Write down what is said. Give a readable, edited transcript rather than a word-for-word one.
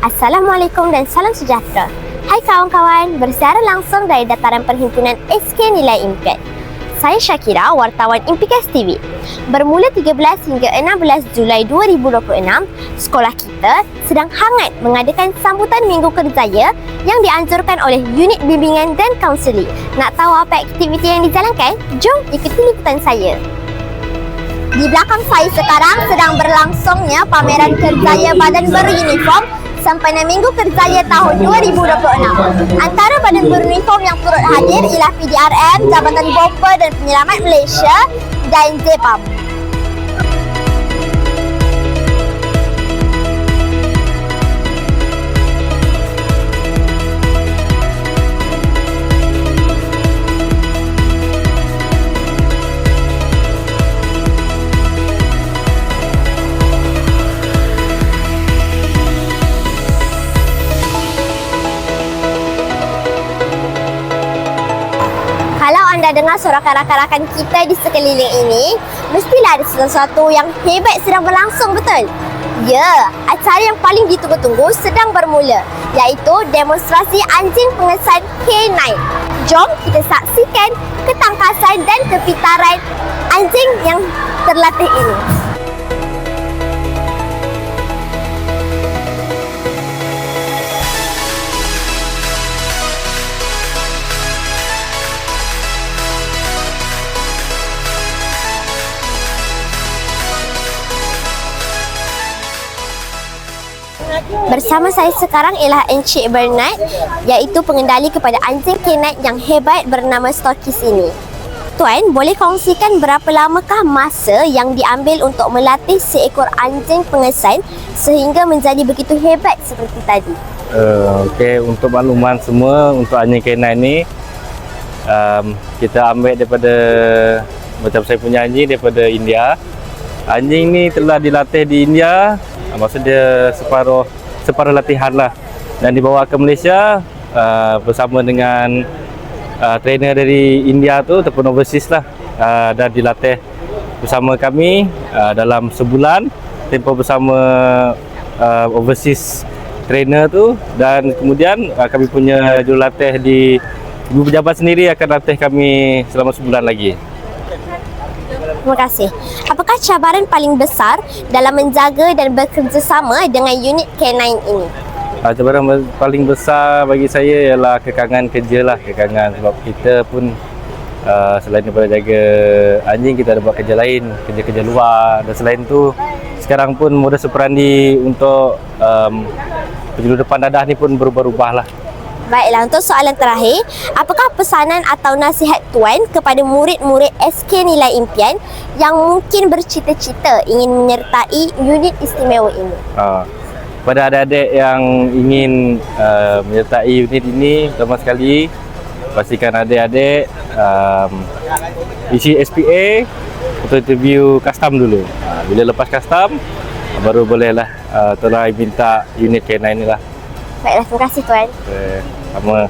Assalamualaikum dan salam sejahtera. Hai kawan-kawan, bersiaran langsung dari dataran perhimpunan SK Nilai Impian. Saya Syakira, wartawan Impikas TV. Bermula 13 hingga 16 Julai 2026, sekolah kita sedang hangat mengadakan sambutan Minggu Kerjaya yang dianjurkan oleh Unit Bimbingan dan Kaunseling. Nak tahu apa aktiviti yang dijalankan? Jom ikuti liputan saya. Di belakang saya sekarang sedang berlangsungnya pameran kerjaya badan beruniform sempena Minggu Kerjaya tahun 2026. Antara badan beruniform yang turut hadir ialah PDRM, Jabatan Bomba dan Penyelamat Malaysia dan JPAM. Kalau anda dengar sorakan rakan-rakan kita di sekeliling ini, mestilah ada sesuatu yang hebat sedang berlangsung, betul? Ya, acara yang paling ditunggu-tunggu sedang bermula, iaitu demonstrasi anjing pengesan K9. Jom kita saksikan ketangkasan dan kepintaran anjing yang terlatih ini. Bersama saya sekarang ialah Encik Bernard, iaitu pengendali kepada anjing K9 yang hebat bernama Stokis ini. Tuan, boleh kongsikan berapa lamakah masa yang diambil untuk melatih seekor anjing pengesan sehingga menjadi begitu hebat seperti tadi? Okey, untuk makluman semua, untuk anjing K9 ni kita ambil daripada, macam saya punya anjing daripada India. Anjing ni telah dilatih di India, maksud dia separuh latihan lah, dan dibawa ke Malaysia bersama dengan trainer dari India tu ataupun overseas lah, dan dilatih bersama kami dalam sebulan tempoh bersama overseas trainer tu, dan kemudian kami punya jurulatih di Ibu Pejabat sendiri akan latih kami selama sebulan lagi. Terima kasih. Apakah cabaran paling besar dalam menjaga dan bekerjasama dengan unit K9 ini? Cabaran paling besar bagi saya ialah kekangan kerja lah, kekangan, sebab kita pun selain daripada jaga anjing, kita ada buat kerja lain, kerja-kerja luar, dan selain tu sekarang pun modus operandi untuk penjuru depan dadah ni pun berubah-ubah lah. Baiklah, untuk soalan terakhir, apakah pesanan atau nasihat Tuan kepada murid-murid SK Nilai Impian yang mungkin bercita-cita ingin menyertai unit istimewa ini? Pada adik-adik yang ingin menyertai unit ini, pertama sekali pastikan adik-adik isi SPA untuk interview custom dulu. Bila lepas custom, baru bolehlah tolong minta unit K9 ni lah. Baiklah, terima kasih Tuan. Sama.